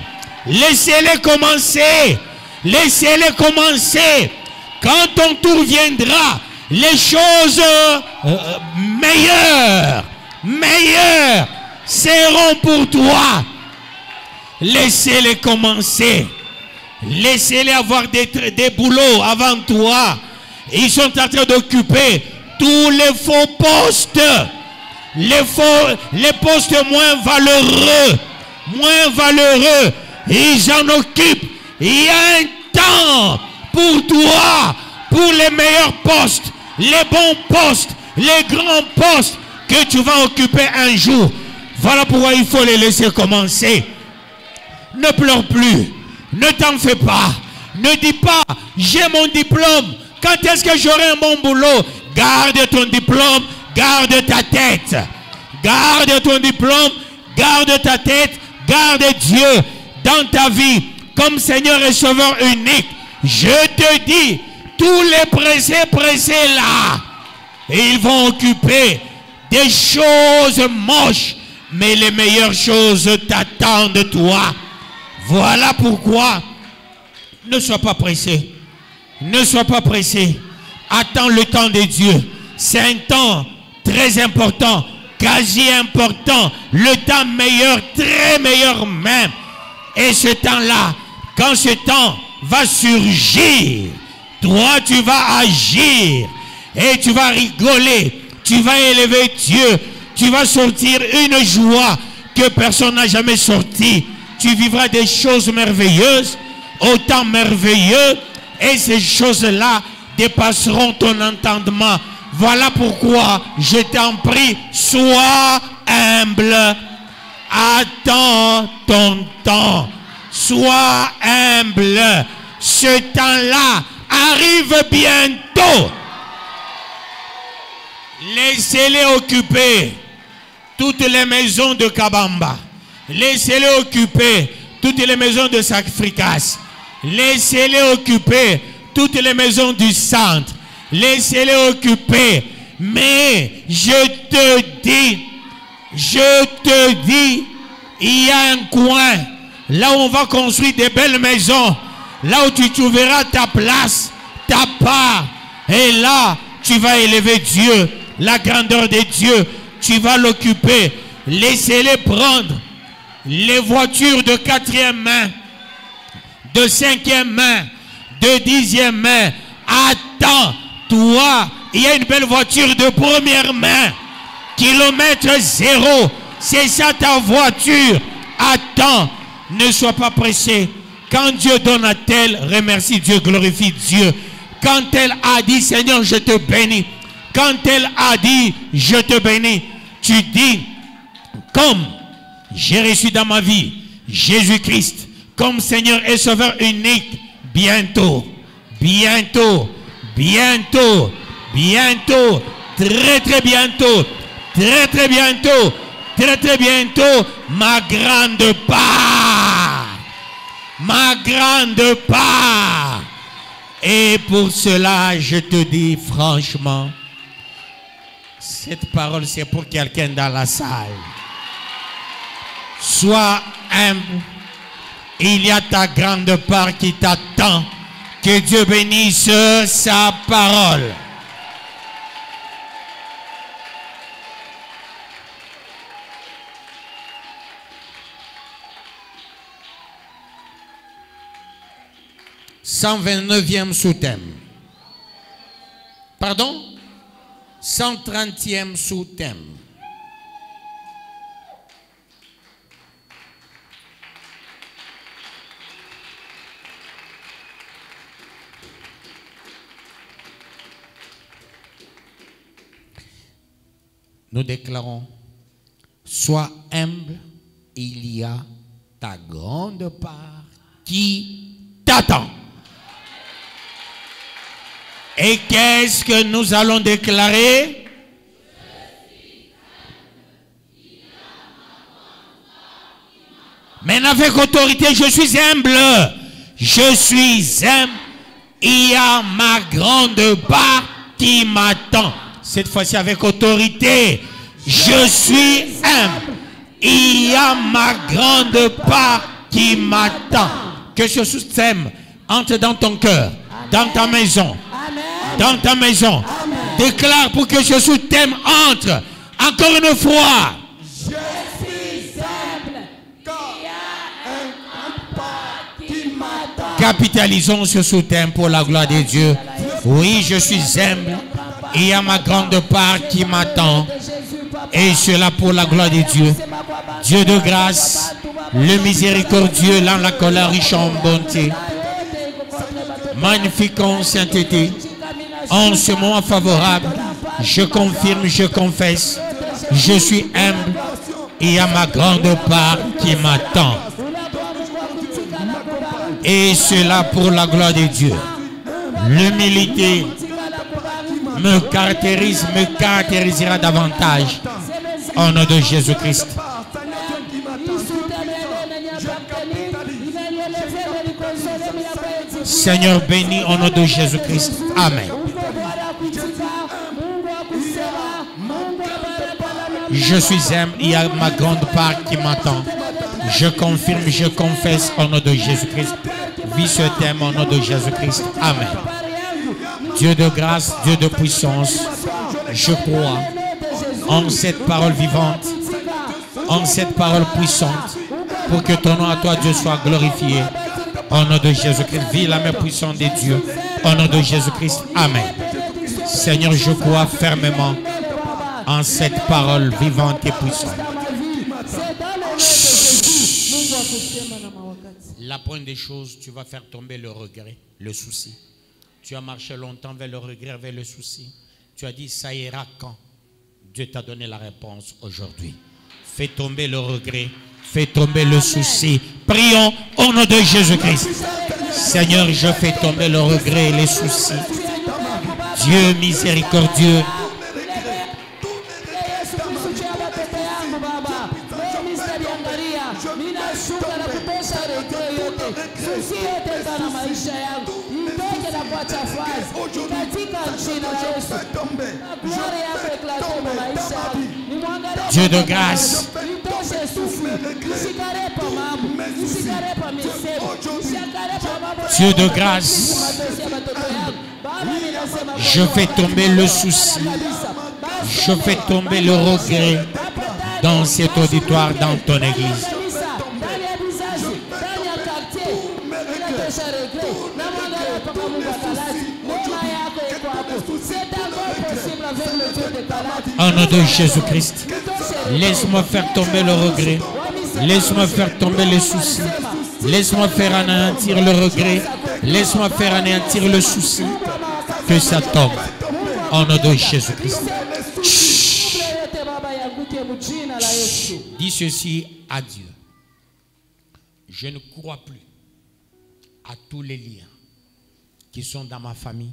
Speaker 1: Laissez-les commencer. Laissez-les commencer. Quand ton tour viendra, les choses meilleures seront pour toi. Laissez-les commencer. Laissez-les avoir des boulots avant toi. Ils sont en train d'occuper tous les faux postes. Les postes moins valeureux. Ils en occupent. Il y a un temps pour toi, pour les meilleurs postes, les bons postes, les grands postes que tu vas occuper un jour. Voilà pourquoi il faut les laisser commencer. Ne pleure plus. Ne t'en fais pas. Ne dis pas, j'ai mon diplôme. Quand est-ce que j'aurai un bon boulot? Garde ton diplôme, garde ta tête. Garde ton diplôme, garde ta tête, garde Dieu dans ta vie. Comme Seigneur et Sauveur unique, je te dis, tous les pressés là, ils vont occuper des choses moches, mais les meilleures choses t'attendent de toi. Voilà pourquoi, ne sois pas pressé. Ne sois pas pressé. Attends le temps de Dieu. C'est un temps très important, quasi important. Le temps meilleur, très meilleur même. Et ce temps-là, quand ce temps va surgir, toi tu vas agir et tu vas rigoler, tu vas élever Dieu, tu vas sortir une joie que personne n'a jamais sortie. Tu vivras des choses merveilleuses, autant merveilleux, et ces choses-là dépasseront ton entendement. Voilà pourquoi je t'en prie, sois humble, attends ton temps. Sois humble. Ce temps-là arrive bientôt. Laissez-les occuper toutes les maisons de Kabamba. Laissez-les occuper toutes les maisons de Sacré-Fricas. Laissez-les occuper toutes les maisons du centre. Laissez-les occuper. Mais je te dis, il y a un coin là où on va construire des belles maisons, là où tu trouveras ta place, ta part. Et là, tu vas élever Dieu, la grandeur de Dieu. Tu vas l'occuper. Laissez-les prendre les voitures de 4e main, de 5e main, de 10e main. Attends, toi, il y a une belle voiture de 1re main. Kilomètre 0. C'est ça ta voiture. Attends, ne sois pas pressé. Quand Dieu donne à tel, remercie Dieu, glorifie Dieu. Quand elle a dit, Seigneur, je te bénis. Quand elle a dit, je te bénis, tu dis, comme j'ai reçu dans ma vie Jésus-Christ comme Seigneur et Sauveur unique, bientôt, bientôt, bientôt, bientôt, très très bientôt, très très bientôt, très très bientôt, ma grande part, ma grande part. Et pour cela, je te dis franchement, cette parole c'est pour quelqu'un dans la salle. Sois humble. Il y a ta grande part qui t'attend. Que Dieu bénisse sa parole. « 129e sous-thème. Pardon? 130e sous-thème. Nous déclarons, sois humble, il y a ta grande part qui t'attend. Et qu'est-ce que nous allons déclarer? Mais avec autorité, je suis humble. Je suis humble. Il y a ma grande part qui m'attend. Cette fois-ci avec autorité. Je suis humble. Il y a ma grande part qui m'attend. Que Jésus t'aime. Entre dans ton cœur. Dans ta maison. Dans ta maison.
Speaker 2: Amen.
Speaker 1: Déclare pour que Jésus t'aime. Entre. Encore une fois.
Speaker 2: Je suis simple. Il y a un pas qui m'attend.
Speaker 1: Capitalisons ce soutien pour la gloire de Dieu. Oui, je suis humble. Il y a ma grande part qui m'attend. Et cela pour la gloire de Dieu. Dieu de grâce, le miséricordieux, lent la colère, riche en bonté. Magnifique en sainteté. En ce moment favorable, je confirme, je confesse. Je suis humble. Il y a ma grande part qui m'attend. Et cela pour la gloire de Dieu. L'humilité me caractérisera davantage. Au nom de Jésus-Christ. Seigneur béni au nom de Jésus-Christ. Amen. Je suis humble, il y a ma grande part qui m'attend. Je confirme, je confesse au nom de Jésus-Christ. Vis ce thème au nom de Jésus-Christ. Amen. Dieu de grâce, Dieu de puissance, je crois en cette parole vivante, en cette parole puissante, pour que ton nom à toi, Dieu, soit glorifié. Au nom de Jésus-Christ, vis la main puissante de Dieu. Au nom de Jésus-Christ, amen. Seigneur, je crois fermement en cette parole vivante et puissante. La première des choses, tu vas faire tomber le regret, le souci. Tu as marché longtemps vers le regret, vers le souci. Tu as dit, ça ira quand? Dieu t'a donné la réponse aujourd'hui. Fais tomber le regret, fais tomber le souci. Prions au nom de Jésus-Christ. Seigneur, je fais tomber le regret et les soucis. Dieu miséricordieux. Dieu de grâce, Dieu de grâce, je fais tomber le souci, je fais tomber le regret dans cet auditoire, dans ton église. Au nom de Jésus-Christ. Laisse-moi faire tomber le regret. Laisse-moi faire tomber les soucis. Laisse-moi faire anéantir le regret. Laisse-moi faire anéantir le souci. Que ça tombe. En nom de Jésus-Christ. Dis ceci à Dieu. Je ne crois plus à tous les liens qui sont dans ma famille,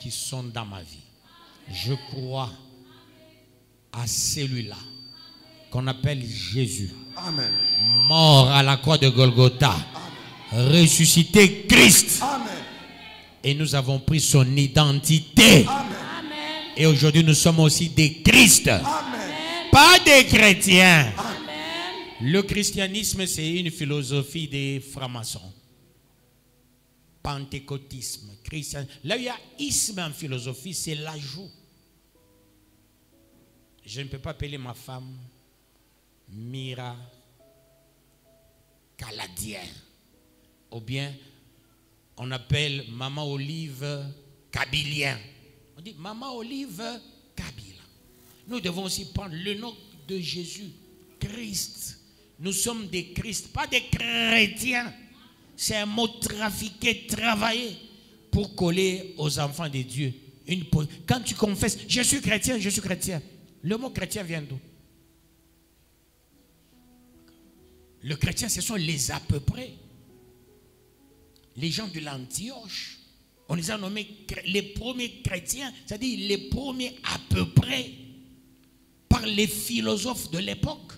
Speaker 1: qui sont dans ma vie. Je crois à celui-là qu'on appelle Jésus.
Speaker 3: Amen.
Speaker 1: Mort à la croix de Golgotha. Ressuscité Christ.
Speaker 3: Amen.
Speaker 1: Et nous avons pris son identité.
Speaker 3: Amen.
Speaker 1: Et aujourd'hui nous sommes aussi des Christ.
Speaker 3: Amen.
Speaker 1: Pas des chrétiens.
Speaker 3: Amen.
Speaker 1: Le christianisme, c'est une philosophie des francs-maçons. Pentecôtisme, christianisme. Là où il y a isme en philosophie, c'est l'ajout. Je ne peux pas appeler ma femme Mira Caladien. Ou bien on appelle Maman Olive Kabilien. On dit Maman Olive Kabila. Nous devons aussi prendre le nom de Jésus, Christ. Nous sommes des Christ, pas des chrétiens. C'est un mot trafiqué, travaillé pour coller aux enfants de Dieu. Quand tu confesses, je suis chrétien, je suis chrétien. Le mot chrétien vient d'où? Le chrétien, ce sont les à peu près. Les gens de l'Antioche, on les a nommés les premiers chrétiens, c'est-à-dire les premiers à peu près par les philosophes de l'époque.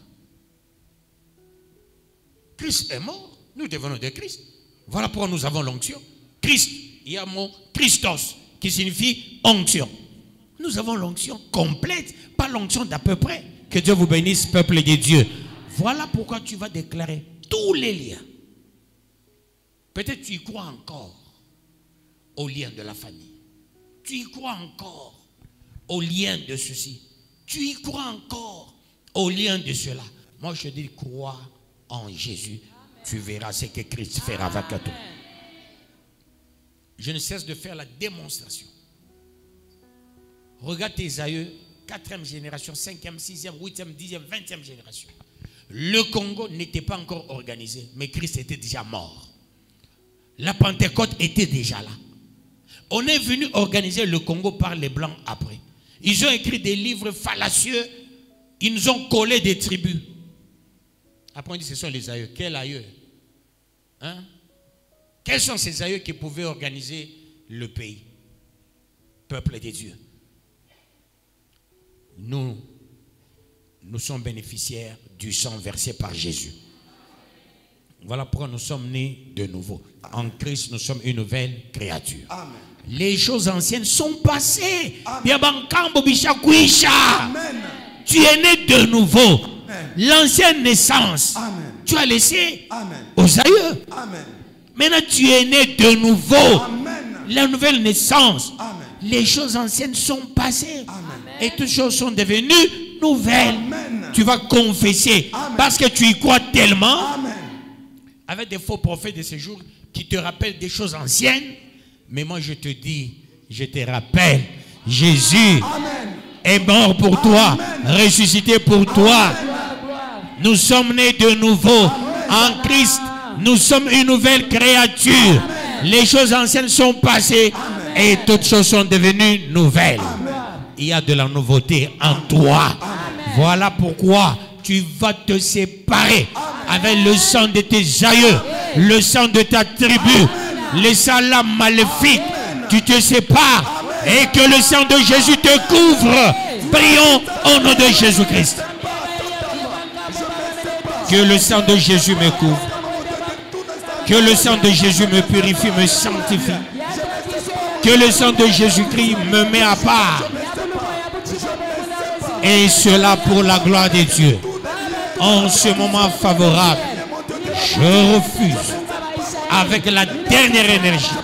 Speaker 1: Christ est mort, nous devenons de Christ. Voilà pourquoi nous avons l'onction. Christ, il y a un mot Christos qui signifie onction. Nous avons l'onction complète, pas l'onction d'à peu près. Que Dieu vous bénisse, peuple de Dieu. Voilà pourquoi tu vas déclarer tous les liens. Peut-être tu y crois encore aux liens de la famille. Tu y crois encore aux liens de ceci. Tu y crois encore aux liens de cela. Moi, je te dis, crois en Jésus. Tu verras ce que Christ fera avec toi. Je ne cesse de faire la démonstration. Regarde tes aïeux, 4e génération, 5e, 6e, 8e, 10e, 20e génération. Le Congo n'était pas encore organisé, mais Christ était déjà mort. La Pentecôte était déjà là. On est venu organiser le Congo par les Blancs après. Ils ont écrit des livres fallacieux. Ils nous ont collé des tribus. Après on dit ce sont les aïeux. Quels aïeux? Hein? Quels sont ces aïeux qui pouvaient organiser le pays? Peuple de Dieu. Nous sommes bénéficiaires du sang versé par Jésus. Voilà pourquoi nous sommes nés de nouveau. En Christ, nous sommes une nouvelle créature.
Speaker 3: Amen.
Speaker 1: Les choses anciennes sont passées.
Speaker 3: Amen.
Speaker 1: Amen. Tu es né de nouveau. L'ancienne naissance,
Speaker 3: Amen.
Speaker 1: tu as laissé
Speaker 3: Amen.
Speaker 1: aux aïeux.
Speaker 3: Amen.
Speaker 1: Maintenant, tu es né de nouveau.
Speaker 3: Amen.
Speaker 1: La nouvelle naissance.
Speaker 3: Amen.
Speaker 1: Les choses anciennes sont passées.
Speaker 3: Amen.
Speaker 1: Et toutes choses sont devenues nouvelles.
Speaker 3: Amen.
Speaker 1: Tu vas confesser.
Speaker 3: Amen.
Speaker 1: Parce que tu y crois tellement.
Speaker 3: Amen.
Speaker 1: Avec des faux prophètes de ce jour qui te rappellent des choses anciennes. Mais moi je te dis, je te rappelle, Jésus
Speaker 3: Amen.
Speaker 1: est mort pour toi,
Speaker 3: Amen.
Speaker 1: ressuscité pour toi. Nous sommes nés de nouveau en Christ. Nous sommes une nouvelle créature. Les choses anciennes sont passées et toutes choses sont devenues nouvelles. Il y a de la nouveauté en toi. Voilà pourquoi tu vas te séparer avec le sang de tes aïeux, le sang de ta tribu, le sang là maléfique. Tu te sépares et que le sang de Jésus te couvre. Prions au nom de Jésus-Christ. Que le sang de Jésus me couvre. Que le sang de Jésus me purifie, me sanctifie. Que le sang de Jésus-Christ me met à part. Et cela pour la gloire de Dieu. En ce moment favorable, je refuse avec la dernière énergie.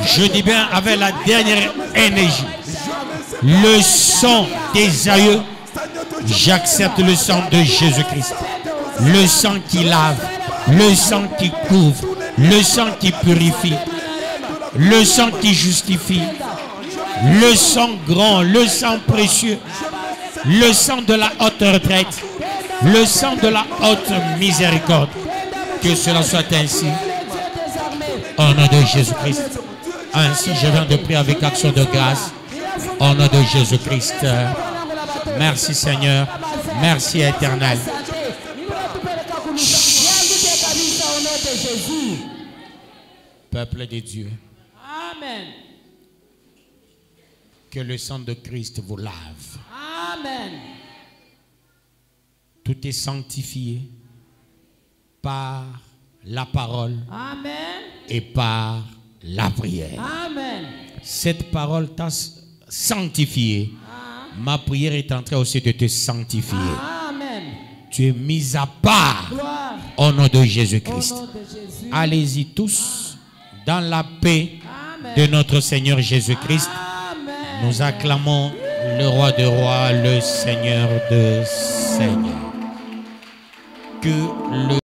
Speaker 1: Je dis bien avec la dernière énergie. Le sang des aïeux. J'accepte le sang de Jésus-Christ. Le sang qui lave. Le sang qui couvre. Le sang qui purifie. Le sang qui justifie. Le sang grand. Le sang précieux. le sang de la haute retraite, le sang de la haute miséricorde. Que cela soit ainsi. Au nom de Jésus-Christ. Ainsi, je viens de prier avec action de grâce. Au nom de Jésus-Christ. Merci Seigneur. Merci Éternel. Peuple de Dieu.
Speaker 2: Amen.
Speaker 1: Que le sang de Christ vous lave.
Speaker 2: Amen.
Speaker 1: Tout est sanctifié par la parole.
Speaker 2: Amen.
Speaker 1: Et par la prière.
Speaker 2: Amen.
Speaker 1: Cette parole t'a sanctifié. Ma prière est en train aussi de te sanctifier.
Speaker 2: Amen.
Speaker 1: Tu es mis à part.
Speaker 2: Gloire.
Speaker 1: Au nom de Jésus-Christ.
Speaker 2: Au nom de Jésus.
Speaker 1: Allez-y tous dans la paix
Speaker 2: Amen.
Speaker 1: de notre Seigneur Jésus-Christ.
Speaker 2: Amen.
Speaker 1: Nous acclamons le roi de rois, le Seigneur de seigneurs. Que le